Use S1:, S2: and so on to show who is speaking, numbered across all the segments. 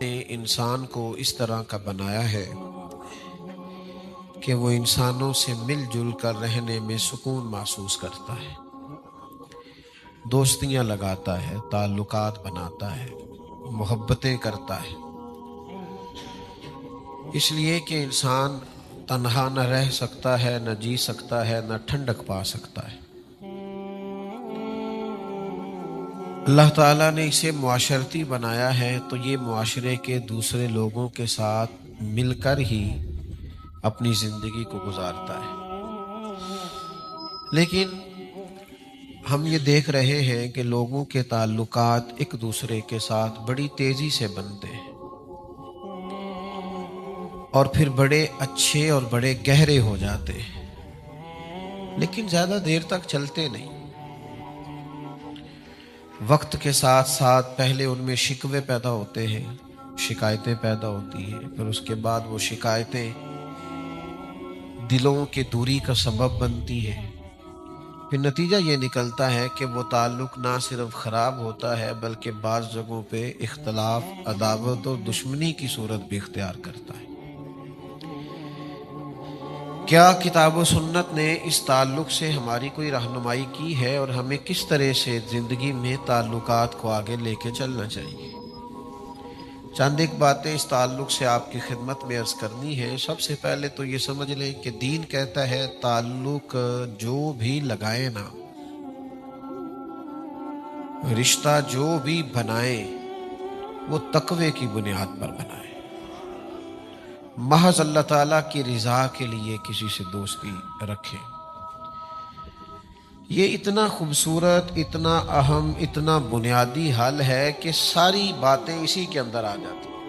S1: نے انسان کو اس طرح کا بنایا ہے کہ وہ انسانوں سے مل جل کر رہنے میں سکون محسوس کرتا ہے، دوستیاں لگاتا ہے، تعلقات بناتا ہے، محبتیں کرتا ہے، اس لیے کہ انسان تنہا نہ رہ سکتا ہے، نہ جی سکتا ہے، نہ ٹھنڈک پا سکتا ہے۔ اللہ تعالیٰ نے اسے معاشرتی بنایا ہے تو یہ معاشرے کے دوسرے لوگوں کے ساتھ مل کر ہی اپنی زندگی کو گزارتا ہے، لیکن ہم یہ دیکھ رہے ہیں کہ لوگوں کے تعلقات ایک دوسرے کے ساتھ بڑی تیزی سے بنتے ہیں اور پھر بڑے اچھے اور بڑے گہرے ہو جاتے ہیں، لیکن زیادہ دیر تک چلتے نہیں۔ وقت کے ساتھ ساتھ پہلے ان میں شکوے پیدا ہوتے ہیں، شکایتیں پیدا ہوتی ہیں، پھر اس کے بعد وہ شکایتیں دلوں کی دوری کا سبب بنتی ہیں، پھر نتیجہ یہ نکلتا ہے کہ وہ تعلق نہ صرف خراب ہوتا ہے بلکہ بعض جگہوں پہ اختلاف، عداوت اور دشمنی کی صورت بھی اختیار کرتا ہے۔ کیا کتاب و سنت نے اس تعلق سے ہماری کوئی رہنمائی کی ہے اور ہمیں کس طرح سے زندگی میں تعلقات کو آگے لے کے چلنا چاہیے؟ چند ایک باتیں اس تعلق سے آپ کی خدمت میں عرض کرنی ہے۔ سب سے پہلے تو یہ سمجھ لیں کہ دین کہتا ہے تعلق جو بھی لگائے نا، رشتہ جو بھی بنائے وہ تقوی کی بنیاد پر بنائے، محض اللہ تعالیٰ کی رضا کے لیے کسی سے دوستی رکھیں۔ یہ اتنا خوبصورت، اتنا اہم، اتنا بنیادی حل ہے کہ ساری باتیں اسی کے اندر آ جاتی ہیں۔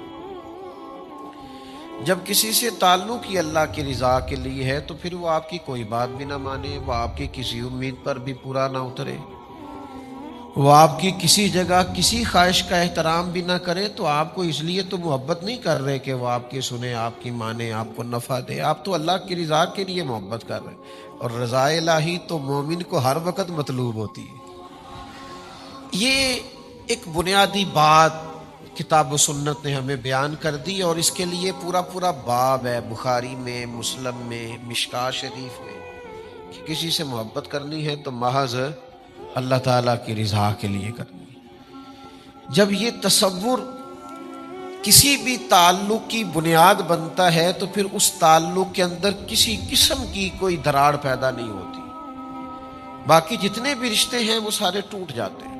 S1: جب کسی سے تعلق ہی اللہ کی رضا کے لیے ہے تو پھر وہ آپ کی کوئی بات بھی نہ مانے، وہ آپ کی کسی امید پر بھی پورا نہ اترے، وہ آپ کی کسی جگہ کسی خواہش کا احترام بھی نہ کرے، تو آپ کو اس لیے تو محبت نہیں کر رہے کہ وہ آپ کی سنے، آپ کی مانے، آپ کو نفع دے، آپ تو اللہ کی رضا کے لیے محبت کر رہے ہیں، اور رضا الہی تو مومن کو ہر وقت مطلوب ہوتی ہے۔ یہ ایک بنیادی بات کتاب و سنت نے ہمیں بیان کر دی، اور اس کے لیے پورا باب ہے بخاری میں، مسلم میں، مشکاہ شریف میں، کہ کسی سے محبت کرنی ہے تو محض اللہ تعالیٰ کی رضا کے لیے کرنی ہے۔ جب یہ تصور کسی بھی تعلق کی بنیاد بنتا ہے تو پھر اس تعلق کے اندر کسی قسم کی کوئی دراڑ پیدا نہیں ہوتی، باقی جتنے بھی رشتے ہیں وہ سارے ٹوٹ جاتے ہیں۔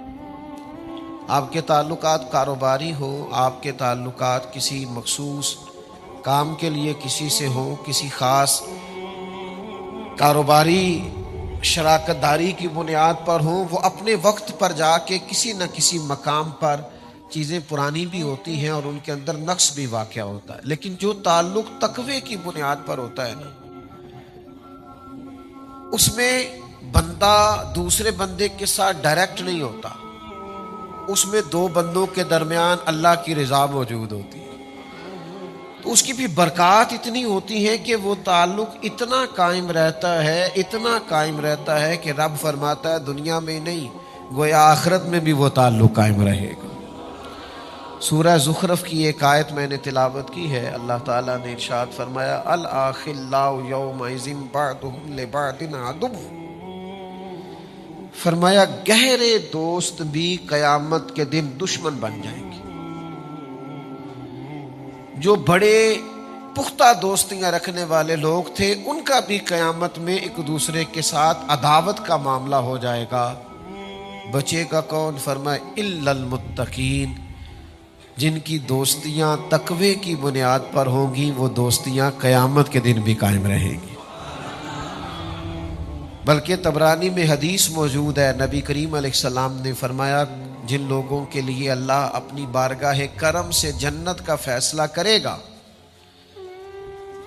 S1: آپ کے تعلقات کاروباری ہو، آپ کے تعلقات کسی مخصوص کام کے لیے کسی سے ہو، کسی خاص کاروباری شراکت داری کی بنیاد پر ہوں، وہ اپنے وقت پر جا کے کسی نہ کسی مقام پر چیزیں پرانی بھی ہوتی ہیں اور ان کے اندر نقص بھی واقع ہوتا ہے، لیکن جو تعلق تقوی کی بنیاد پر ہوتا ہے نا، اس میں بندہ دوسرے بندے کے ساتھ ڈائریکٹ نہیں ہوتا، اس میں دو بندوں کے درمیان اللہ کی رضا موجود ہوتی ہے، تو اس کی بھی برکات اتنی ہوتی ہے کہ وہ تعلق اتنا قائم رہتا ہے، اتنا قائم رہتا ہے کہ رب فرماتا ہے دنیا میں نہیں گویا آخرت میں بھی وہ تعلق قائم رہے گا۔ سورہ زخرف کی ایک آیت میں نے تلاوت کی ہے، اللہ تعالیٰ نے ارشاد فرمایا الاخلاء یومئذ بعضهم لبعض عدو، فرمایا گہرے دوست بھی قیامت کے دن دشمن بن جائیں گے۔ جو بڑے پختہ دوستیاں رکھنے والے لوگ تھے ان کا بھی قیامت میں ایک دوسرے کے ساتھ عداوت کا معاملہ ہو جائے گا، بچے گا کون؟ فرمایا الا المتقین، جن کی دوستیاں تقوی کی بنیاد پر ہوں گی وہ دوستیاں قیامت کے دن بھی قائم رہیں گی۔ بلکہ طبرانی میں حدیث موجود ہے، نبی کریم علیہ السلام نے فرمایا جن لوگوں کے لیے اللہ اپنی بارگاہ کرم سے جنت کا فیصلہ کرے گا،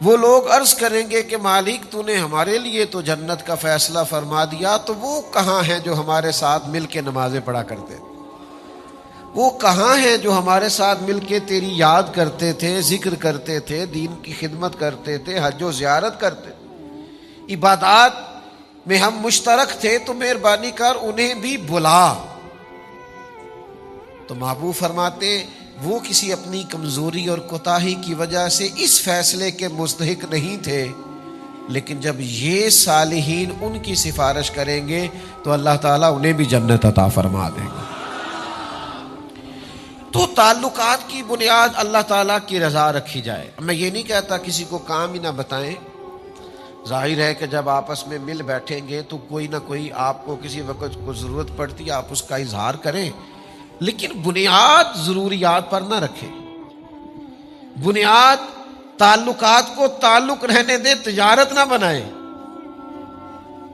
S1: وہ لوگ عرض کریں گے کہ مالک تو نے ہمارے لیے تو جنت کا فیصلہ فرما دیا، تو وہ کہاں ہیں جو ہمارے ساتھ مل کے نمازیں پڑھا کرتے تھے؟ وہ کہاں ہیں جو ہمارے ساتھ مل کے تیری یاد کرتے تھے، ذکر کرتے تھے، دین کی خدمت کرتے تھے، حج و زیارت کرتے تھے، عبادات میں ہم مشترک تھے، تو مہربانی کر انہیں بھی بلا۔ تو محبوب فرماتے وہ کسی اپنی کمزوری اور کوتاہی کی وجہ سے اس فیصلے کے مستحق نہیں تھے، لیکن جب یہ صالحین ان کی سفارش کریں گے تو اللہ تعالیٰ انہیں بھی جنت عطا فرما دیں گے۔ تو تعلقات کی بنیاد اللہ تعالیٰ کی رضا رکھی جائے۔ میں یہ نہیں کہتا کسی کو کام ہی نہ بتائیں، ظاہر ہے کہ جب آپس میں مل بیٹھیں گے تو کوئی نہ کوئی آپ کو کسی وقت کو ضرورت پڑتی ہے، آپ اس کا اظہار کریں، لیکن بنیاد ضروریات پر نہ رکھیں۔ بنیاد تعلقات کو تعلق رہنے دیں، تجارت نہ بنائیں۔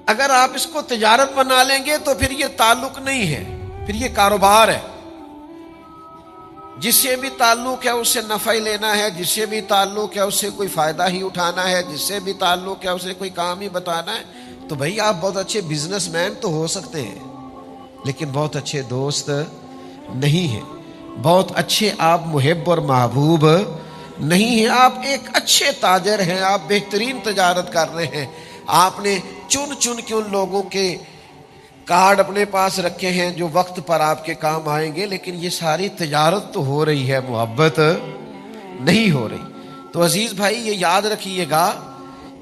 S1: اگر آپ اس کو تجارت بنا لیں گے تو پھر یہ تعلق نہیں ہے، پھر یہ کاروبار ہے۔ جس سے بھی تعلق ہے اس سے نفع ہی لینا ہے، جس سے بھی تعلق ہے اس سے کوئی فائدہ ہی اٹھانا ہے، جس سے بھی تعلق ہے اسے کوئی کام ہی بتانا ہے، تو بھائی آپ بہت اچھے بزنس مین تو ہو سکتے ہیں لیکن بہت اچھے دوست نہیں ہیں، بہت اچھے آپ محب اور محبوب نہیں ہیں۔ آپ ایک اچھے تاجر ہیں، آپ بہترین تجارت کر رہے ہیں، آپ نے چن چن کے ان لوگوں کے کارڈ اپنے پاس رکھے ہیں جو وقت پر آپ کے کام آئیں گے، لیکن یہ ساری تجارت تو ہو رہی ہے، محبت نہیں ہو رہی۔ تو عزیز بھائی یہ یاد رکھیے گا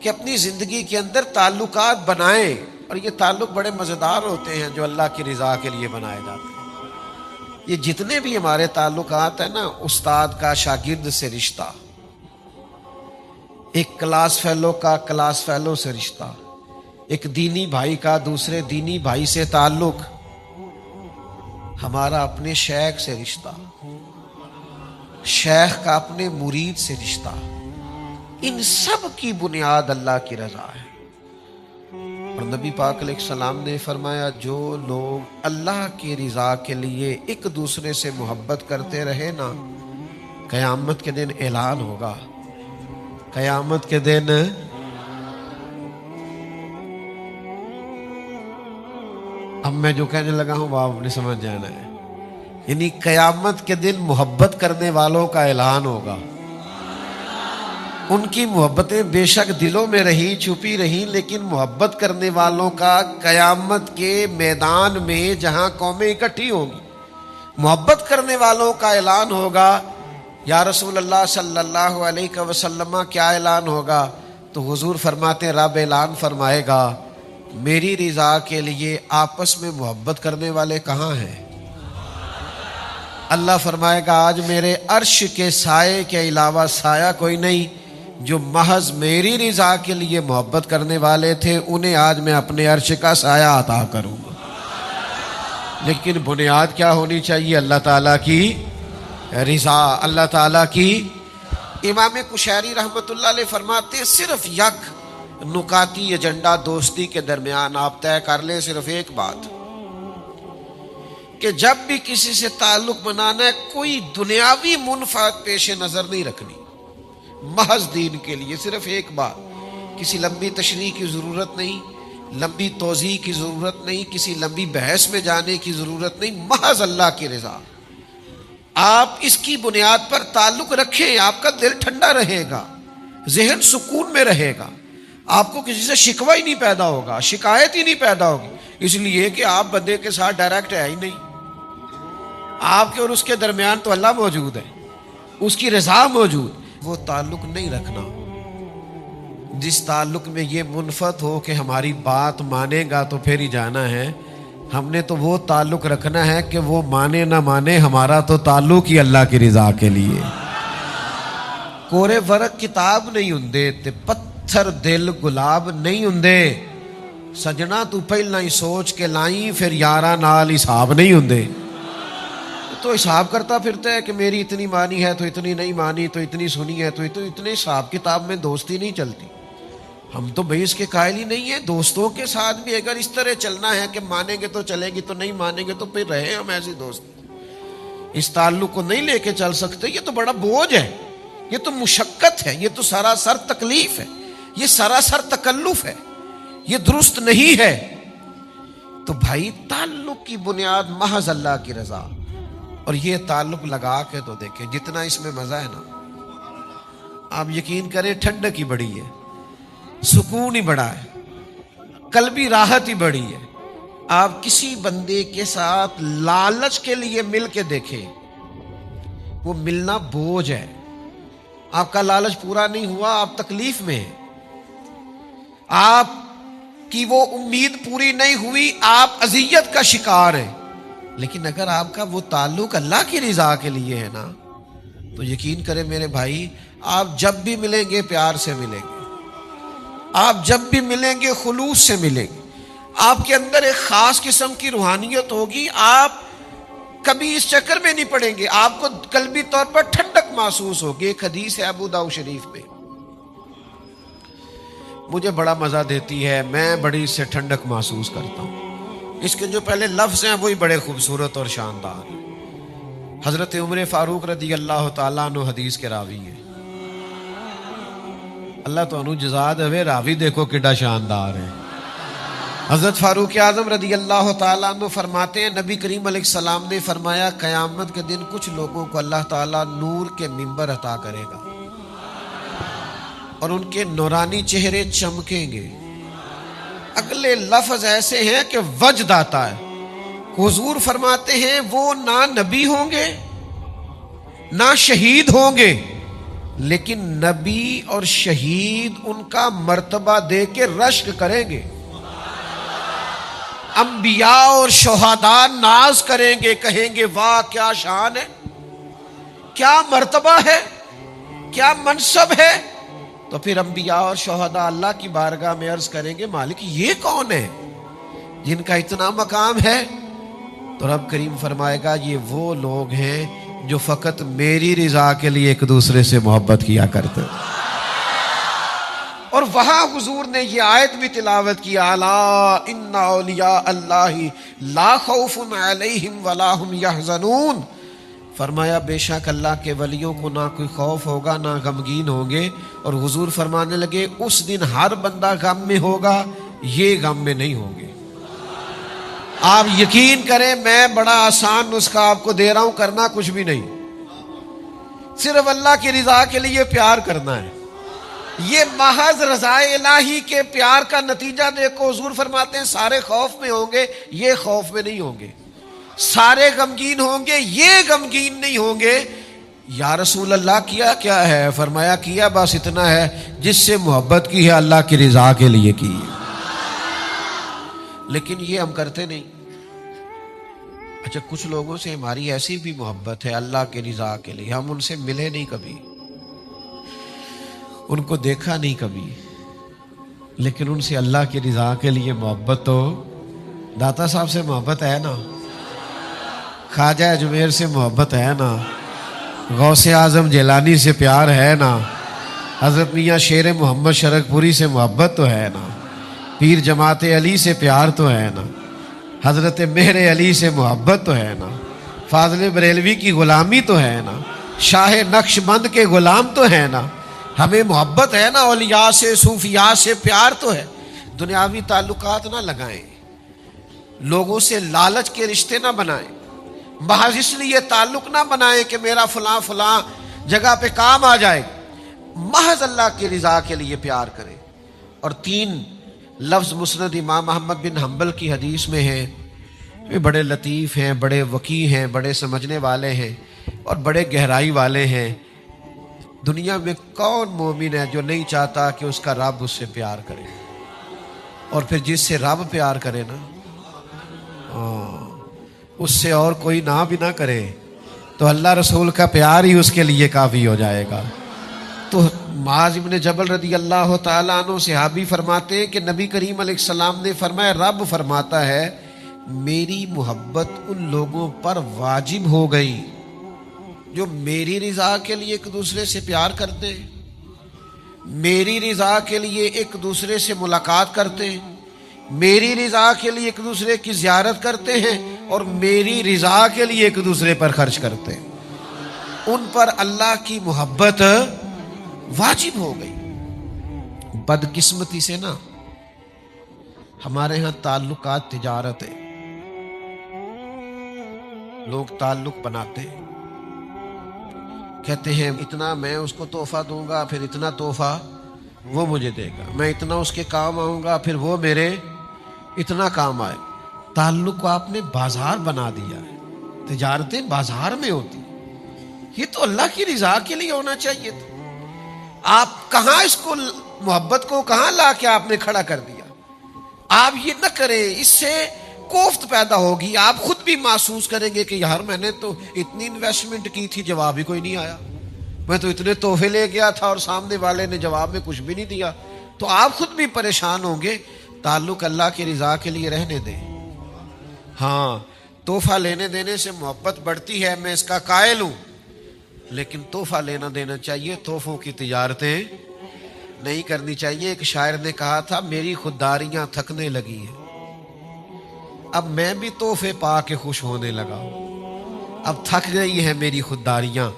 S1: کہ اپنی زندگی کے اندر تعلقات بنائیں، اور یہ تعلق بڑے مزیدار ہوتے ہیں جو اللہ کی رضا کے لیے بنائے جاتے ہیں۔ یہ جتنے بھی ہمارے تعلقات ہیں نا، استاد کا شاگرد سے رشتہ، ایک کلاس فیلو کا کلاس فیلو سے رشتہ، ایک دینی بھائی کا دوسرے دینی بھائی سے تعلق، ہمارا اپنے شیخ سے رشتہ، شیخ کا اپنے مرید سے رشتہ، ان سب کی بنیاد اللہ کی رضا ہے۔ اور نبی پاک علیہ السلام نے فرمایا جو لوگ اللہ کی رضا کے لیے ایک دوسرے سے محبت کرتے رہے نا، قیامت کے دن اعلان ہوگا، قیامت کے دن اب میں جو کہنے لگا ہوں وہ آپ نے سمجھ جانا ہے، یعنی قیامت کے دن محبت کرنے والوں کا اعلان ہوگا۔ ان کی محبتیں بے شک دلوں میں رہی چھپی رہی، لیکن محبت کرنے والوں کا قیامت کے میدان میں جہاں قومیں اکٹھی ہوں گی، محبت کرنے والوں کا اعلان ہوگا۔ یا رسول اللہ صلی اللہ علیہ وسلم کیا اعلان ہوگا؟ تو حضور فرماتے ہیں رب اعلان فرمائے گا میری رضا کے لیے آپس میں محبت کرنے والے کہاں ہیں؟ اللہ فرمائے گا آج میرے عرش کے سائے کے علاوہ سایہ کوئی نہیں، جو محض میری رضا کے لیے محبت کرنے والے تھے انہیں آج میں اپنے عرش کا سایہ عطا کروں گا۔ لیکن بنیاد کیا ہونی چاہیے؟ اللہ تعالیٰ کی رضا، اللہ تعالیٰ کی۔ امام کشیری رحمۃ اللہ علیہ فرماتے ہیں صرف یک نکاتی ایجنڈا دوستی کے درمیان آپ طے کر لیں، صرف ایک بات کہ جب بھی کسی سے تعلق بنانا ہے کوئی دنیاوی منفعت پیش نظر نہیں رکھنی، محض دین کے لیے صرف ایک بات، کسی لمبی تشریح کی ضرورت نہیں، لمبی توضیح کی ضرورت نہیں، کسی لمبی بحث میں جانے کی ضرورت نہیں، محض اللہ کی رضا۔ آپ اس کی بنیاد پر تعلق رکھیں، آپ کا دل ٹھنڈا رہے گا، ذہن سکون میں رہے گا، آپ کو کسی سے شکوہ ہی نہیں پیدا ہوگا، شکایت ہی نہیں پیدا ہوگی، اس لیے کہ آپ بندے کے ساتھ ڈائریکٹ ہے ہی نہیں، آپ کے اور اس کے درمیان تو اللہ موجود ہے، اس کی رضا موجود۔ وہ تعلق نہیں رکھنا جس تعلق میں یہ منفعت ہو کہ ہماری بات مانے گا تو پھر ہی جانا ہے، ہم نے تو وہ تعلق رکھنا ہے کہ وہ مانے نہ مانے، ہمارا تو تعلق ہی اللہ کی رضا کے لیے۔ کورے ورق کتاب نہیں ہوندے تے پتھر دل گلاب نہیں ہوندے، سجنا تو پہلا ہی سوچ کے لائیں پھر یاراں نال حساب نہیں ہوندے۔ تو حساب کرتا پھرتا ہے کہ میری اتنی مانی ہے تو اتنی نہیں مانی، تو اتنی سنی ہے تو اتنے حساب کتاب میں دوستی نہیں چلتی۔ ہم تو بھائی اس کے قائل ہی نہیں ہیں، دوستوں کے ساتھ بھی اگر اس طرح چلنا ہے کہ مانیں گے تو چلے گی، تو نہیں مانیں گے تو پھر رہے ہم ایسے دوست، اس تعلق کو نہیں لے کے چل سکتے۔ یہ تو بڑا بوجھ ہے، یہ تو مشقت ہے، یہ تو سراسر تکلیف ہے، یہ سراسر تکلف ہے، یہ درست نہیں ہے۔ تو بھائی تعلق کی بنیاد محض اللہ کی رضا، اور یہ تعلق لگا کے تو دیکھیں جتنا اس میں مزہ ہے نا، آپ یقین کریں ٹھنڈک ہی بڑی ہے، سکون ہی بڑا ہے، قلبی راحت ہی بڑی ہے۔ آپ کسی بندے کے ساتھ لالچ کے لیے مل کے دیکھیں، وہ ملنا بوجھ ہے. آپ کا لالچ پورا نہیں ہوا، آپ تکلیف میں ہیں. آپ کی وہ امید پوری نہیں ہوئی، آپ اذیت کا شکار ہیں. لیکن اگر آپ کا وہ تعلق اللہ کی رضا کے لیے ہے نا، تو یقین کریں میرے بھائی، آپ جب بھی ملیں گے پیار سے ملیں گے. آپ جب بھی ملیں گے خلوص سے ملیں گے. آپ کے اندر ایک خاص قسم کی روحانیت ہوگی. آپ کبھی اس چکر میں نہیں پڑیں گے. آپ کو قلبی طور پر ٹھنڈک محسوس ہوگی. ایک حدیث ہے ابو داؤد شریف میں، مجھے بڑا مزہ دیتی ہے، میں بڑی اس سے ٹھنڈک محسوس کرتا ہوں. اس کے جو پہلے لفظ ہیں وہی بڑے خوبصورت اور شاندار ہیں. حضرت عمر فاروق رضی اللہ تعالیٰ عنہ حدیث کے راوی ہیں. اللہ تو انو جزا دے، راوی دیکھو کڈا شاندار ہے. حضرت فاروق اعظم رضی اللہ تعالیٰ عنہ فرماتے ہیں، نبی کریم علیہ السلام نے فرمایا قیامت کے دن کچھ لوگوں کو اللہ تعالیٰ نور کے منبر عطا کرے گا اور ان کے نورانی چہرے چمکیں گے. اگلے لفظ ایسے ہیں کہ وجد آتا ہے. حضور فرماتے ہیں وہ نہ نبی ہوں گے نہ شہید ہوں گے، لیکن نبی اور شہید ان کا مرتبہ دے کے رشک کریں گے. انبیاء اور شہداء ناز کریں گے، کہیں گے واہ کیا شان ہے، کیا مرتبہ ہے، کیا منصب ہے. تو پھر انبیاء اور شہداء اللہ کی بارگاہ میں عرض کریں گے مالک یہ کون ہے جن کا اتنا مقام ہے؟ تو رب کریم فرمائے گا یہ وہ لوگ ہیں جو فقط میری رضا کے لیے ایک دوسرے سے محبت کیا کرتے. اور وہاں حضور نے یہ آیت بھی تلاوت کی، الا ان اولیاء اللہ لا خوف علیہم ولا هم یحزنون. فرمایا بے شک اللہ کے ولیوں کو نہ کوئی خوف ہوگا نہ غمگین ہوں گے. اور حضور فرمانے لگے اس دن ہر بندہ غم میں ہوگا، یہ غم میں نہیں ہوں گے. آپ یقین کریں میں بڑا آسان نسخہ آپ کو دے رہا ہوں، کرنا کچھ بھی نہیں، صرف اللہ کی رضا کے لیے پیار کرنا ہے. یہ محض رضا الہی کے پیار کا نتیجہ دیکھو. حضور فرماتے ہیں سارے خوف میں ہوں گے، یہ خوف میں نہیں ہوں گے. سارے غمگین ہوں گے، یہ غمگین نہیں ہوں گے. یا رسول اللہ کیا کیا ہے؟ فرمایا کیا بس اتنا ہے جس سے محبت کی ہے اللہ کی رضا کے لیے کی ہے. لیکن یہ ہم کرتے نہیں. اچھا کچھ لوگوں سے ہماری ایسی بھی محبت ہے اللہ کی رضا کے لیے، ہم ان سے ملے نہیں کبھی، ان کو دیکھا نہیں کبھی، لیکن ان سے اللہ کی رضا کے لیے محبت. تو داتا صاحب سے محبت ہے نا، خواجہ اجمیر سے محبت ہے نا، غوث اعظم جیلانی سے پیار ہے نا، حضرت میاں شیر محمد شرک پوری سے محبت تو ہے نا، پیر جماعت علی سے پیار تو ہے نا، حضرت مہر علی سے محبت تو ہے نا، فاضل بریلوی کی غلامی تو ہے نا، شاہ نقش بند کے غلام تو ہے نا. ہمیں محبت ہے نا، اولیاء سے صوفیاء سے پیار تو ہے. دنیاوی تعلقات نہ لگائیں، لوگوں سے لالچ کے رشتے نہ بنائیں، محض اس لیے تعلق نہ بنائیں کہ میرا فلاں فلاں جگہ پہ کام آ جائے. محض اللہ کی رضا کے لیے پیار کریں. اور 3 لفظ مسند امام احمد بن حنبل کی حدیث میں ہیں، یہ بڑے لطیف ہیں، بڑے وقی ہیں، بڑے سمجھنے والے ہیں اور بڑے گہرائی والے ہیں. دنیا میں کون مومن ہے جو نہیں چاہتا کہ اس کا رب اس سے پیار کرے؟ اور پھر جس سے رب پیار کرے نا، اس سے اور کوئی نہ بھی نہ کرے تو اللہ رسول کا پیار ہی اس کے لیے کافی ہو جائے گا. تو معاذ بن جبل رضی اللہ تعالیٰ عنہ صحابی فرماتے ہیں کہ نبی کریم علیہ السلام نے فرمایا رب فرماتا ہے میری محبت ان لوگوں پر واجب ہو گئی جو میری رضا کے لیے ایک دوسرے سے پیار کرتے ہیں، میری رضا کے لیے ایک دوسرے سے ملاقات کرتے ہیں، میری رضا کے لیے ایک دوسرے کی زیارت کرتے ہیں اور میری رضا کے لیے ایک دوسرے پر خرچ کرتے ہیں. ان پر اللہ کی محبت واجب ہو گئی. بدقسمتی سے نا ہمارے ہاں تعلقات تجارت ہے، لوگ تعلق بناتے ہیں، کہتے ہیں اتنا میں اس کو تحفہ دوں گا پھر اتنا تحفہ وہ مجھے دے گا، میں اتنا اس کے کام آؤں گا پھر وہ میرے اتنا کام آئے. تعلق کو آپ نے بازار بنا دیا ہے. تجارتیں بازار میں ہوتی، یہ تو اللہ کی رضا کے لیے ہونا چاہیے تھا. آپ کہاں اس کو محبت کو کہاں لا کے آپ نے کھڑا کر دیا. آپ یہ نہ کریں, اس سے کوفت پیدا ہوگی. آپ خود بھی محسوس کریں گے کہ یار میں نے تو اتنی انویسٹمنٹ کی تھی, جواب ہی کوئی نہیں آیا. میں تو اتنے تحفے لے گیا تھا اور سامنے والے نے جواب میں کچھ بھی نہیں دیا. تو آپ خود بھی پریشان ہوں گے. تعلق اللہ کی رضا کے لیے رہنے دیں. ہاں, تحفہ لینے دینے سے محبت بڑھتی ہے, میں اس کا قائل ہوں, لیکن تحفہ لینا دینا چاہیے, تحفوں کی تجارتیں نہیں کرنی چاہیے. ایک شاعر نے کہا تھا میری خودداریاں تھکنے لگی ہیں, اب میں بھی تحفے پا کے خوش ہونے لگا ہوں. اب تھک گئی ہیں میری خودداریاں,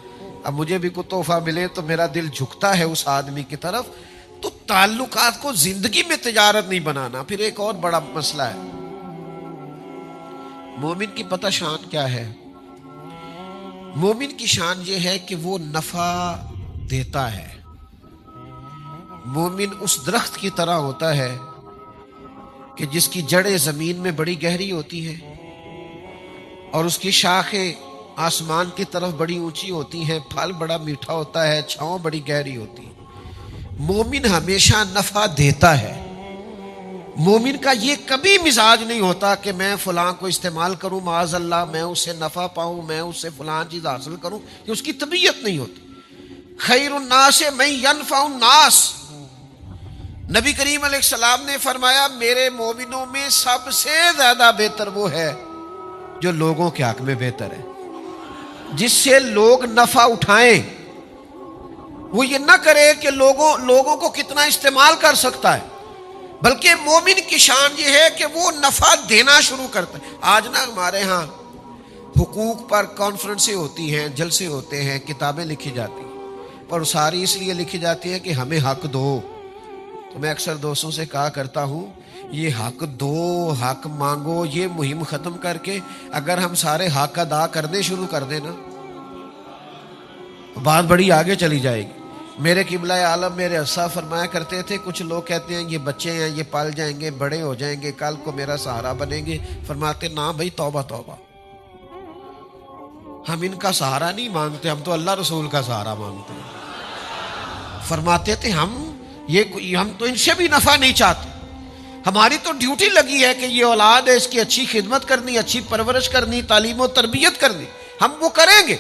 S1: اب مجھے بھی کوئی تحفہ ملے تو میرا دل جھکتا ہے اس آدمی کی طرف. تو تعلقات کو زندگی میں تجارت نہیں بنانا. پھر ایک اور بڑا مسئلہ ہے, مومن کی پتہ شان کیا ہے؟ مومن کی شان یہ ہے کہ وہ نفع دیتا ہے. مومن اس درخت کی طرح ہوتا ہے کہ جس کی جڑیں زمین میں بڑی گہری ہوتی ہیں اور اس کی شاخیں آسمان کی طرف بڑی اونچی ہوتی ہیں, پھل بڑا میٹھا ہوتا ہے, چھاؤں بڑی گہری ہوتی ہے. مومن ہمیشہ نفع دیتا ہے. مومن کا یہ کبھی مزاج نہیں ہوتا کہ میں فلاں کو استعمال کروں, معاذ اللہ میں اس سے نفع پاؤں, میں اس سے فلاں چیز حاصل کروں. یہ اس کی طبیعت نہیں ہوتی. خیر الناس من ینفع الناس, نبی کریم علیہ السلام نے فرمایا میرے مومنوں میں سب سے زیادہ بہتر وہ ہے جو لوگوں کے حق میں بہتر ہے, جس سے لوگ نفع اٹھائیں. وہ یہ نہ کرے کہ لوگوں کو کتنا استعمال کر سکتا ہے, بلکہ مومن کی شان یہ ہے کہ وہ نفع دینا شروع کرتا ہے. آج نا ہمارے ہاں حقوق پر کانفرنسیں ہوتی ہیں, جلسے ہوتے ہیں, کتابیں لکھی جاتی ہیں, پر ساری اس لیے لکھی جاتی ہے کہ ہمیں حق دو. تو میں اکثر دوستوں سے کہا کرتا ہوں یہ حق دو, حق مانگو, یہ مہم ختم کر کے اگر ہم سارے حق ادا کرنے شروع کر دیں نا, بات بڑی آگے چلی جائے گی. میرے قبلہ عالم میرے اسا فرمایا کرتے تھے, کچھ لوگ کہتے ہیں یہ بچے ہیں, یہ پال جائیں گے, بڑے ہو جائیں گے, کل کو میرا سہارا بنیں گے. فرماتے نا بھائی, توبہ توبہ, ہم ان کا سہارا نہیں مانگتے, ہم تو اللہ رسول کا سہارا مانگتے ہیں. فرماتے تھے ہم تو ان سے بھی نفع نہیں چاہتے, ہماری تو ڈیوٹی لگی ہے کہ یہ اولاد ہے, اس کی اچھی خدمت کرنی, اچھی پرورش کرنی, تعلیم و تربیت کرنی, ہم وہ کریں گے.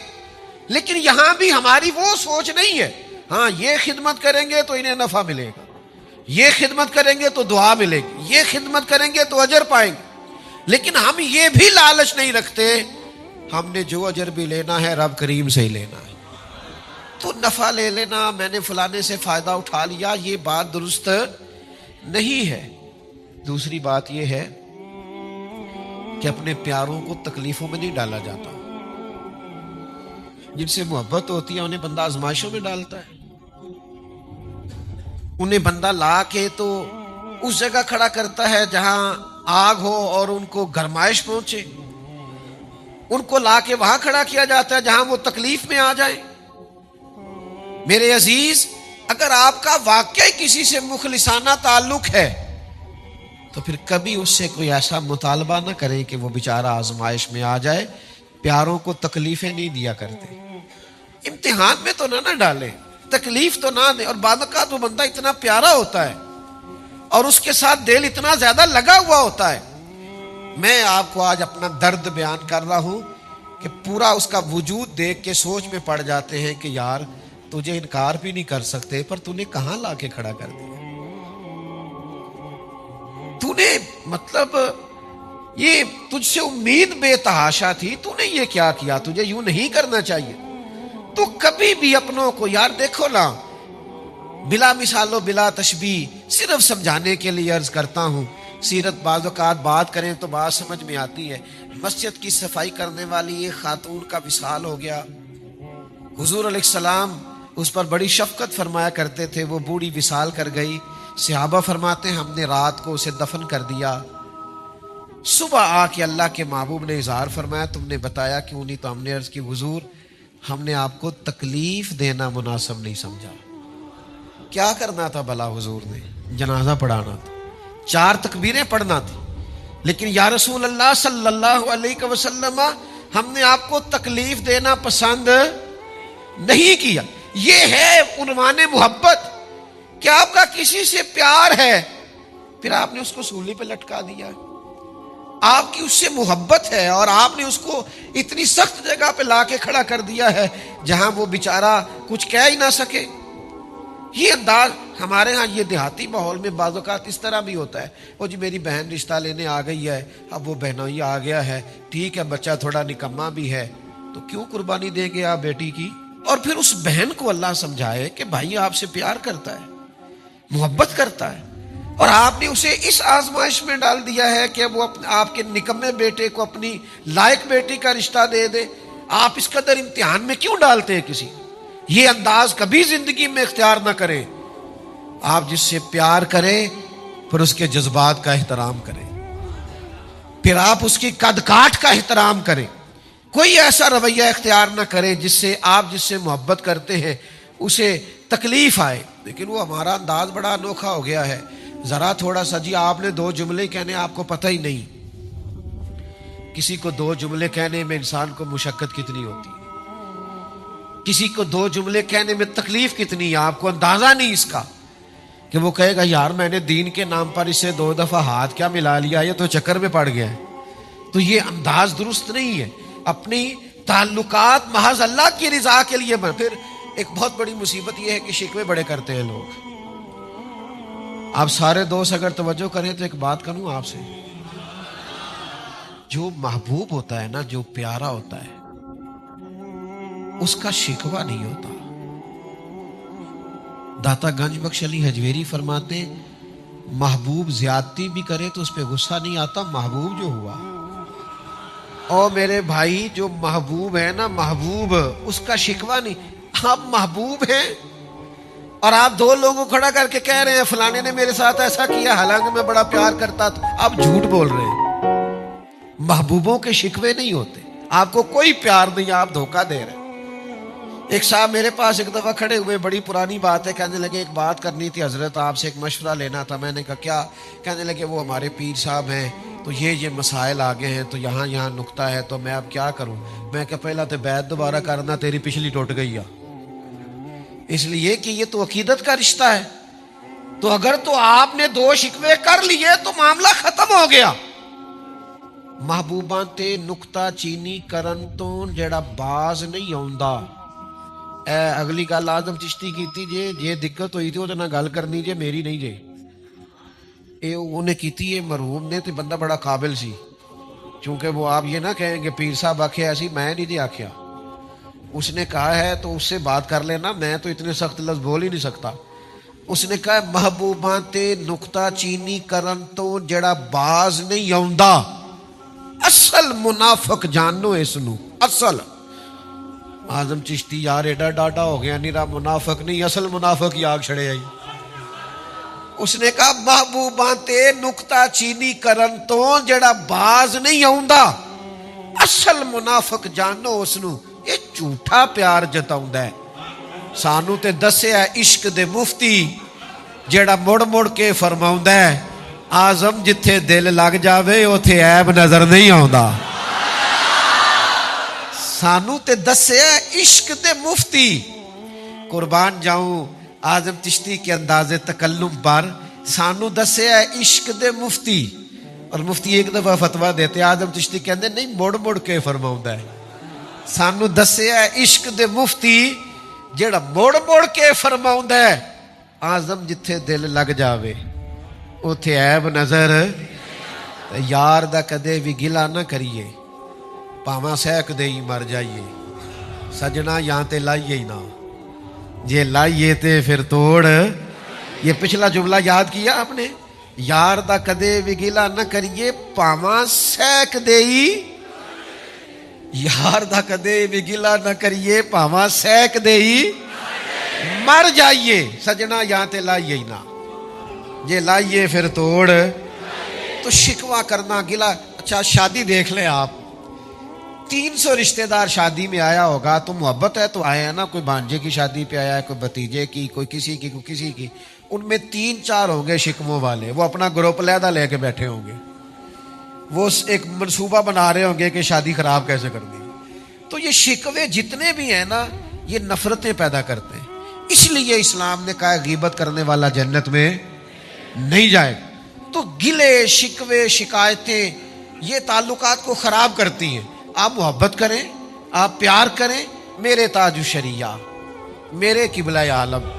S1: لیکن یہاں بھی ہماری وہ سوچ نہیں ہے, ہاں یہ خدمت کریں گے تو انہیں نفع ملے گا, یہ خدمت کریں گے تو دعا ملے گی, یہ خدمت کریں گے تو اجر پائیں گے. لیکن ہم یہ بھی لالچ نہیں رکھتے, ہم نے جو اجر بھی لینا ہے رب کریم سے ہی لینا ہے. تو نفع لے لینا, میں نے فلانے سے فائدہ اٹھا لیا, یہ بات درست نہیں ہے. دوسری بات یہ ہے کہ اپنے پیاروں کو تکلیفوں میں نہیں ڈالا جاتا. جن سے محبت ہوتی ہے انہیں بندہ آزمائشوں میں ڈالتا ہے. انہیں بندہ لا کے تو اس جگہ کھڑا کرتا ہے جہاں آگ ہو اور ان کو گرمائش پہنچے, ان کو لا کے وہاں کھڑا کیا جاتا ہے جہاں وہ تکلیف میں آ جائیں. میرے عزیز, اگر آپ کا واقعی کسی سے مخلصانہ تعلق ہے تو پھر کبھی اس سے کوئی ایسا مطالبہ نہ کریں کہ وہ بیچارہ آزمائش میں آ جائے. پیاروں کو تکلیفیں نہیں دیا کرتے, امتحان میں تو نہ ڈالیں, تکلیف تو نہ دیں. اور بعد اوقات وہ بندہ اتنا پیارا ہوتا ہے اور اس کے ساتھ دل اتنا زیادہ لگا ہوا ہوتا ہے. میں آپ کو آج اپنا درد بیان کر رہا ہوں کہ پورا اس کا وجود دیکھ کے سوچ میں پڑ جاتے ہیں کہ یار تجھے انکار بھی نہیں کر سکتے, پر تو نے کہاں لا کے کھڑا کر دیا. تو نے مطلب یہ تجھ سے امید بے تحاشا تھی, تو نے یہ کیا کیا, تجھے یوں نہیں کرنا چاہیے. تو کبھی بھی اپنوں کو, یار دیکھو نا, بلا مثال و بلا تشبیہ, صرف سمجھانے کے لیے عرض کرتا ہوں. سیرت بعض اوقات بات کریں تو بات سمجھ میں آتی ہے. مسجد کی صفائی کرنے والی ایک خاتون کا وصال ہو گیا. حضور علیہ السلام اس پر بڑی شفقت فرمایا کرتے تھے. وہ بوڑھی وصال کر گئی. صحابہ فرماتے ہیں ہم نے رات کو اسے دفن کر دیا. صبح آ کے اللہ کے محبوب نے اظہار فرمایا تم نے بتایا کیوں نہیں؟ تو ہم نے عرض کی حضور ہم نے آپ کو تکلیف دینا مناسب نہیں سمجھا. کیا کرنا تھا بھلا حضور نے؟ جنازہ پڑھانا تھا, 4 تکبیریں پڑھنا تھی. لیکن یا رسول اللہ صلی اللہ علیہ وسلم ہم نے آپ کو تکلیف دینا پسند نہیں کیا. یہ ہے عنوان محبت کہ آپ کا کسی سے پیار ہے پھر آپ نے اس کو سولی پہ لٹکا دیا. آپ کی اس سے محبت ہے اور آپ نے اس کو اتنی سخت جگہ پہ لا کے کھڑا کر دیا ہے جہاں وہ بیچارہ کچھ کہہ ہی نہ سکے. یہ انداز ہمارے ہاں یہ دیہاتی ماحول میں بعض اوقات اس طرح بھی ہوتا ہے. وہ جی میری بہن رشتہ لینے آ گئی ہے, اب وہ بہنوئی آ گیا ہے, ٹھیک ہے بچہ تھوڑا نکما بھی ہے تو کیوں قربانی دیں گے آپ بیٹی کی. اور پھر اس بہن کو اللہ سمجھائے کہ بھائی آپ سے پیار کرتا ہے, محبت کرتا ہے, اور آپ نے اسے اس آزمائش میں ڈال دیا ہے کہ وہ آپ کے نکمے بیٹے کو اپنی لائق بیٹی کا رشتہ دے دے. آپ اس قدر امتحان میں کیوں ڈالتے ہیں کسی. یہ انداز کبھی زندگی میں اختیار نہ کریں. آپ جس سے پیار کریں پھر اس کے جذبات کا احترام کریں, پھر آپ اس کی قد کاٹ کا احترام کریں. کوئی ایسا رویہ اختیار نہ کریں جس سے آپ جس سے محبت کرتے ہیں اسے تکلیف آئے. لیکن وہ ہمارا انداز بڑا انوکھا ہو گیا ہے. ذرا تھوڑا سا جی آپ نے 2 جملے کہنے آپ کو پتہ ہی نہیں. کسی کو 2 جملے کہنے میں انسان کو مشقت کتنی ہوتی ہے, کسی کو 2 جملے کہنے میں تکلیف کتنی ہے, آپ کو اندازہ نہیں اس کا کہ وہ کہے گا یار میں نے دین کے نام پر اسے 2 دفعہ ہاتھ کیا ملا لیا, یہ تو چکر میں پڑ گیا ہے. تو یہ انداز درست نہیں ہے. اپنی تعلقات محض اللہ کی رضا کے لیے بن. پھر ایک بہت بڑی مصیبت یہ ہے کہ شکوے بڑے کرتے ہیں لوگ. آپ سارے دوست اگر توجہ کریں تو ایک بات کروں آپ سے, جو محبوب ہوتا ہے نا, جو پیارا ہوتا ہے اس کا شکوہ نہیں ہوتا. داتا گنج بخش علی حجویری فرماتے محبوب زیادتی بھی کرے تو اس پہ غصہ نہیں آتا, محبوب جو ہوا. اور میرے بھائی جو محبوب ہے نا, محبوب اس کا شکوہ نہیں. آپ محبوب ہیں اور آپ 2 لوگوں کو کھڑا کر کے کہہ رہے ہیں فلانے نے میرے ساتھ ایسا کیا حالانکہ میں بڑا پیار کرتا تھا, آپ جھوٹ بول رہے ہیں. محبوبوں کے شکوے نہیں ہوتے, آپ کو کوئی پیار نہیں, آپ دھوکہ دے رہے ہیں. ایک صاحب میرے پاس ایک دفعہ کھڑے ہوئے, بڑی پرانی بات ہے, کہنے لگے ایک بات کرنی تھی حضرت آپ سے, ایک مشورہ لینا تھا. میں نے کہا کیا؟ کہنے لگے وہ ہمارے پیر صاحب ہیں تو یہ مسائل آگے ہیں تو یہاں نکتہ ہے تو میں اب کیا کروں. میں کہا پہلا تو بیعت دوبارہ کرنا, تیری پچھلی ٹوٹ گئی ہے. اس لیے کہ یہ تو عقیدت کا رشتہ ہے. تو اگر تو آپ نے 2 شکوے کر لیے تو معاملہ ختم ہو گیا. محبوباں تے نکتہ چینی کرن تو جڑا باز نہیں آوندا. اگلی گل آدم چشتی کی تھی جے دقت ہوئی تھی وہ گل کرنی جے, میری نہیں جے. انہیں کی تھی, یہ مرحوم نے, تو بندہ بڑا قابل سی. چونکہ وہ آپ یہ نہ کہیں کہ پیر صاحب آکھے ایسی, میں نہیں جی آکھیا. اس نے کہا ہے تو اس سے بات کر لینا, میں تو اتنے سخت لفظ بول ہی نہیں سکتا. اس نے کہا محبوباں تے نکتہ چینی کرن تو جڑا باز نہیں آوندا, اصل منافق جانو اس نو. اصل آدم چشتی یار ایڈا ڈاڈا ہو گیا, نیرا منافق نہیں اصل منافق ہی آگ چھڑے آئی. اس نے کہا محبوباں تے نکتہ چینی کرن تو جڑا باز نہیں آوندا, اصل منافق جانو اس نو. یہ جھوٹا پیار جتاؤندا ہے. سانو تے دسیا عشق دے مفتی جڑا مڑ مڑ کے فرماؤندا ہے آزم جتھے دل لگ جاوے اوتھے عیب نظر نہیں آوندا. سانو تے دسیا عشق دے مفتی. قربان جاؤں آزم چشتی کے انداز تکلم پر, سانو دسیا عشق دے مفتی. اور مفتی ایک دفعہ فتویٰ دیتے, آزم چشتی کہندے نہیں مڑ مڑ کے فرماؤندا ہے. سانو دسیا عشق دے مفتی جڑا مڑ مڑ کے فرماؤندا ہے آزم جتھے دل لگ جاوے اوتھے عیب نظر. یار دا کدے بھی گلا نہ کریے, پاواں سہک دے ہی مر جائیے. سجنا یہاں تے لائیے ہی نہ, جے لائیے تے پھر توڑ. یہ پچھلا جملہ یاد کیا آپ نے, یار دا کدے بھی گلا نہ کریے پاواں سہک دے ہی. یار دا کدے بھی گلا نہ کریے پاواں سہک دے ہی مر جائیے. سجنا یہاں تے لائیے ہی نہ, جے لائیے پھر توڑ. تو شکوہ کرنا, گلا. اچھا شادی دیکھ لیں آپ, 300 رشتہ دار شادی میں آیا ہوگا تو محبت ہے تو آئے ہیں نا. کوئی بھانجے کی شادی پہ آیا ہے, کوئی بھتیجے کی, کوئی کسی کی, کوئی کسی کی. ان میں 3-4 ہوں گے شکموں والے, وہ اپنا گروپ علیحدہ لے کے بیٹھے ہوں گے. وہ ایک منصوبہ بنا رہے ہوں گے کہ شادی خراب کیسے کر دی. تو یہ شکوے جتنے بھی ہیں نا یہ نفرتیں پیدا کرتے ہیں. اس لیے اسلام نے کہا غیبت کرنے والا جنت میں نہیں جائے گا. تو گلے شکوے شکایتیں یہ تعلقات کو خراب کرتی ہیں. آپ محبت کریں، آپ پیار کریں. میرے تاج الشریعہ، میرے قبلہ عالم،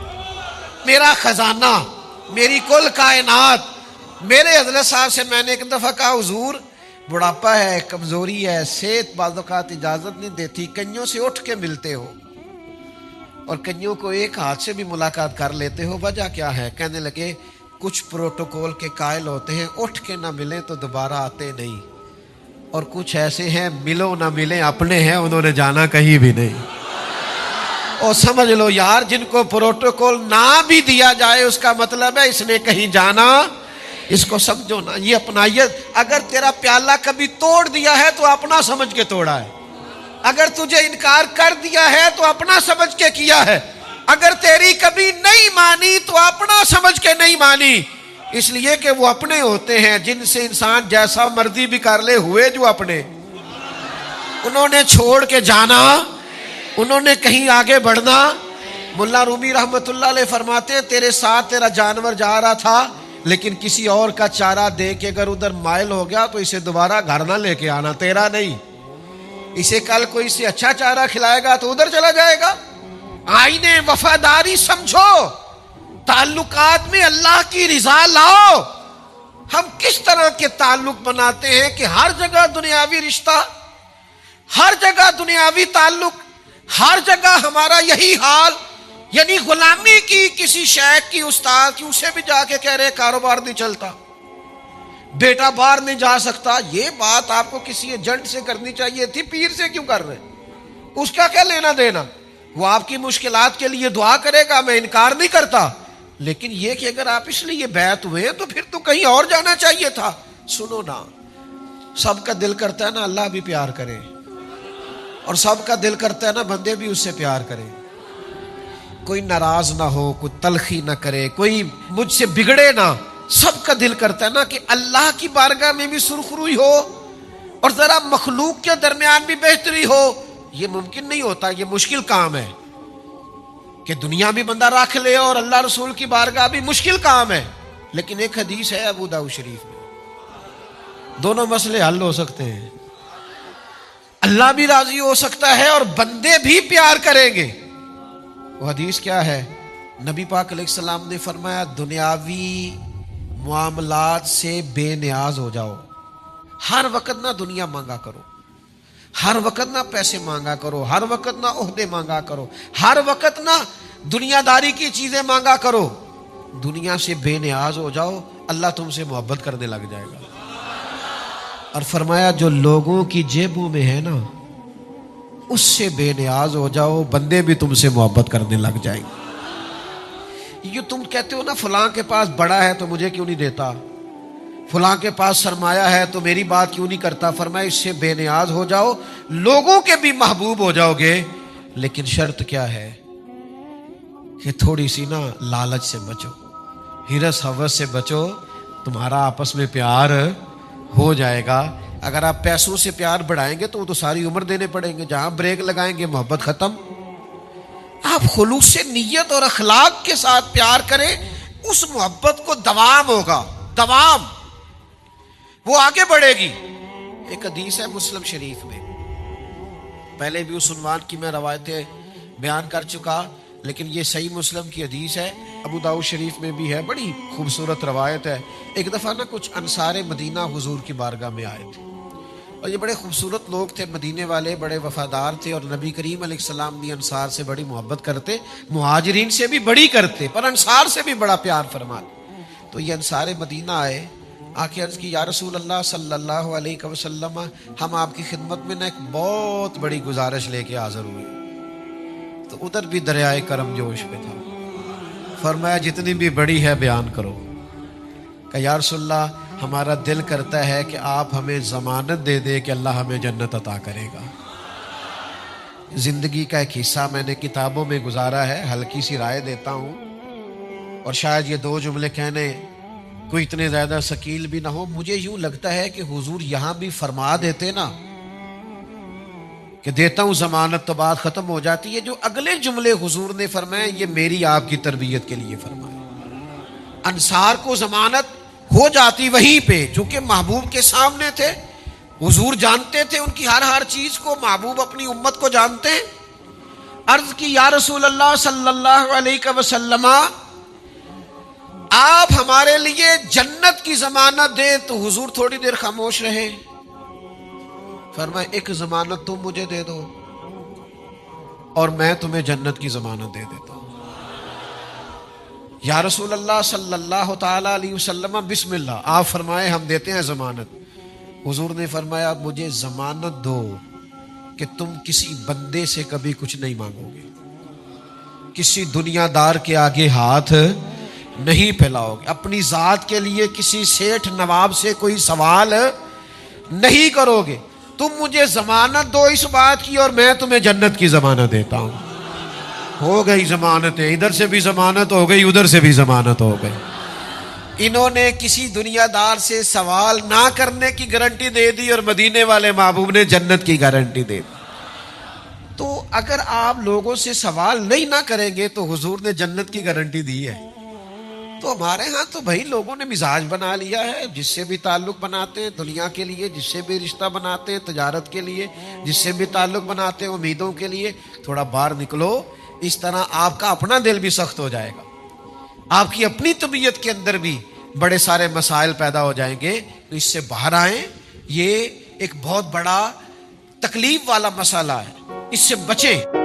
S1: میرا خزانہ، میری کل کائنات. میرے حضرت صاحب سے میں نے ایک دفعہ کہا حضور بڑھاپا ہے، کمزوری ہے، صحت بعض اوقات اجازت نہیں دیتی، کنیوں سے اٹھ کے ملتے ہو اور کنیوں کو ایک ہاتھ سے بھی ملاقات کر لیتے ہو، وجہ کیا ہے؟ کہنے لگے کچھ پروٹوکول کے قائل ہوتے ہیں، اٹھ کے نہ ملیں تو دوبارہ آتے نہیں، اور کچھ ایسے ہیں ملو نہ ملیں اپنے ہیں، انہوں نے جانا کہیں بھی نہیں. اور سمجھ لو یار جن کو پروٹوکول نہ بھی دیا جائے اس کا مطلب ہے اس نے کہیں جانا. اس کو سمجھو نا، یہ اپنائیت. اگر تیرا پیالہ کبھی توڑ دیا ہے تو اپنا سمجھ کے توڑا ہے. اگر تجھے انکار کر دیا ہے تو اپنا سمجھ کے کیا ہے. اگر تیری کبھی نہیں مانی تو اپنا سمجھ کے نہیں مانی. اس لیے کہ وہ اپنے ہوتے ہیں جن سے انسان جیسا مرضی بھی کر لے، ہوئے جو اپنے. انہوں نے چھوڑ کے جانا، انہوں نے کہیں آگے بڑھنا. ملا رومی رحمت اللہ علیہ فرماتے ہیں تیرے ساتھ تیرا جانور جا رہا تھا لیکن کسی اور کا چارہ دے کے اگر ادھر مائل ہو گیا تو اسے دوبارہ گھر نہ لے کے آنا، تیرا نہیں. اسے کل کوئی سے اچھا چارہ کھلائے گا تو ادھر چلا جائے گا. آئین وفاداری سمجھو، تعلقات میں اللہ کی رضا لاؤ. ہم کس طرح کے تعلق بناتے ہیں کہ ہر جگہ دنیاوی رشتہ، ہر جگہ دنیاوی تعلق، ہر جگہ ہمارا یہی حال. یعنی غلامی کی کسی شیخ کی، استاد کی، اسے بھی جا کے کہہ رہے کاروبار نہیں چلتا، بیٹا باہر نہیں جا سکتا. یہ بات آپ کو کسی ایجنٹ سے کرنی چاہیے تھی، پیر سے کیوں کر رہے؟ اس کا کیا لینا دینا؟ وہ آپ کی مشکلات کے لیے دعا کرے گا، میں انکار نہیں کرتا، لیکن یہ کہ اگر آپ اس لیے بیعت ہوئے تو پھر تو کہیں اور جانا چاہیے تھا. سنو نا، سب کا دل کرتا ہے نا اللہ بھی پیار کرے، اور سب کا دل کرتا ہے نا بندے بھی اس سے پیار کریں. کوئی ناراض نہ ہو، کوئی تلخی نہ کرے، کوئی مجھ سے بگڑے نہ. سب کا دل کرتا ہے نا کہ اللہ کی بارگاہ میں بھی سرخروئی ہو اور ذرا مخلوق کے درمیان بھی بہتری ہو. یہ ممکن نہیں ہوتا، یہ مشکل کام ہے کہ دنیا بھی بندہ رکھ لے اور اللہ رسول کی بارگاہ بھی، مشکل کام ہے. لیکن ایک حدیث ہے ابو داؤد شریف میں، دونوں مسئلے حل ہو سکتے ہیں. اللہ بھی راضی ہو سکتا ہے اور بندے بھی پیار کریں گے. وہ حدیث کیا ہے؟ نبی پاک علیہ السلام نے فرمایا دنیاوی معاملات سے بے نیاز ہو جاؤ. ہر وقت نہ دنیا مانگا کرو، ہر وقت نہ پیسے مانگا کرو، ہر وقت نہ عہدے مانگا کرو، ہر وقت نہ دنیا داری کی چیزیں مانگا کرو. دنیا سے بے نیاز ہو جاؤ، اللہ تم سے محبت کرنے لگ جائے گا. اور فرمایا جو لوگوں کی جیبوں میں ہے نا اس سے بے نیاز ہو جاؤ، بندے بھی تم سے محبت کرنے لگ جائیں گے. یہ تم کہتے ہو نا فلاں کے پاس بڑا ہے تو مجھے کیوں نہیں دیتا، فلاں کے پاس سرمایہ ہے تو میری بات کیوں نہیں کرتا. فرمایا اس سے بے نیاز ہو جاؤ، لوگوں کے بھی محبوب ہو جاؤ گے. لیکن شرط کیا ہے کہ تھوڑی سی نا لالچ سے بچو، ہرس ہوس سے بچو، تمہارا آپس میں پیار ہو جائے گا. اگر آپ پیسوں سے پیار بڑھائیں گے تو وہ تو ساری عمر دینے پڑیں گے، جہاں بریک لگائیں گے محبت ختم. آپ خلوص نیت اور اخلاق کے ساتھ پیار کریں، اس محبت کو دوام ہوگا، دوام، وہ آگے بڑھے گی. ایک حدیث ہے مسلم شریف میں، پہلے بھی اس عنوان کی میں روایتیں بیان کر چکا، لیکن یہ صحیح مسلم کی حدیث ہے، ابو داؤد شریف میں بھی ہے، بڑی خوبصورت روایت ہے. ایک دفعہ نا کچھ انصار مدینہ حضور کی بارگاہ میں آئے تھے، اور یہ بڑے خوبصورت لوگ تھے، مدینے والے، بڑے وفادار تھے، اور نبی کریم علیہ السلام بھی انصار سے بڑی محبت کرتے، مہاجرین سے بھی بڑی کرتے، پر انصار سے بھی بڑا پیار فرماتے. تو یہ انصار مدینہ آئے، آ کے عرض کی یا رسول اللہ صلی اللہ علیہ وسلم، ہم آپ کی خدمت میں نا ایک بہت بڑی گزارش لے کے حاضر ہوئے. تو ادھر بھی دریائے کرم جوش پہ تھا. فرمایا جتنی بھی بڑی ہے بیان کرو. کہ یا رسول اللہ ہمارا دل کرتا ہے کہ آپ ہمیں ضمانت دے دے کہ اللہ ہمیں جنت عطا کرے گا. زندگی کا ایک حصہ میں نے کتابوں میں گزارا ہے، ہلکی سی رائے دیتا ہوں، اور شاید یہ دو جملے کہنے کوئی اتنے زیادہ ثقیل بھی نہ ہو. مجھے یوں لگتا ہے کہ حضور یہاں بھی فرما دیتے نا کہ دیتا ہوں ضمانت تو بات ختم ہو جاتی ہے. جو اگلے جملے حضور نے فرمائے یہ میری آپ کی تربیت کے لیے فرمائے. انصار کو ضمانت ہو جاتی وہیں پہ، چونکہ محبوب کے سامنے تھے، حضور جانتے تھے ان کی ہر چیز کو، محبوب اپنی امت کو جانتے ہیں. عرض کی یا رسول اللہ صلی اللہ علیہ وسلم آپ ہمارے لیے جنت کی ضمانت دیں. تو حضور تھوڑی دیر خاموش رہے. فرمایا ایک ضمانت تم مجھے دے دو اور میں تمہیں جنت کی ضمانت دے دیتا ہوں. یا رسول اللہ صلی اللہ تعالی علیہ وسلم بسم اللہ. آپ فرمائے ہم دیتے ہیں ضمانت. حضور نے فرمایا مجھے ضمانت دو کہ تم کسی بندے سے کبھی کچھ نہیں مانگو گے، کسی دنیا دار کے آگے ہاتھ نہیں پھیلاؤ گے، اپنی ذات کے لیے کسی سیٹھ نواب سے کوئی سوال نہیں کرو گے. تم مجھے ضمانت دو اس بات کی اور میں تمہیں جنت کی ضمانت دیتا ہوں. ہو گئی ضمانتیں، ادھر سے بھی ضمانت ہو گئی، ادھر سے بھی ضمانت ہو گئی. انہوں نے کسی دنیا دار سے سوال نہ کرنے کی گارنٹی دے دی اور مدینے والے محبوب نے جنت کی گارنٹی دے دی. تو اگر آپ لوگوں سے سوال نہیں نہ کریں گے تو حضور نے جنت کی گارنٹی دی ہے. تو ہمارے ہاں تو بھائی لوگوں نے مزاج بنا لیا ہے، جس سے بھی تعلق بناتے ہیں دنیا کے لیے، جس سے بھی رشتہ بناتے ہیں تجارت کے لیے، جس سے بھی تعلق بناتے ہیں امیدوں کے لیے. تھوڑا باہر نکلو، اس طرح آپ کا اپنا دل بھی سخت ہو جائے گا، آپ کی اپنی طبیعت کے اندر بھی بڑے سارے مسائل پیدا ہو جائیں گے. تو اس سے باہر آئیں. یہ ایک بہت بڑا تکلیف والا مسئلہ ہے، اس سے بچیں.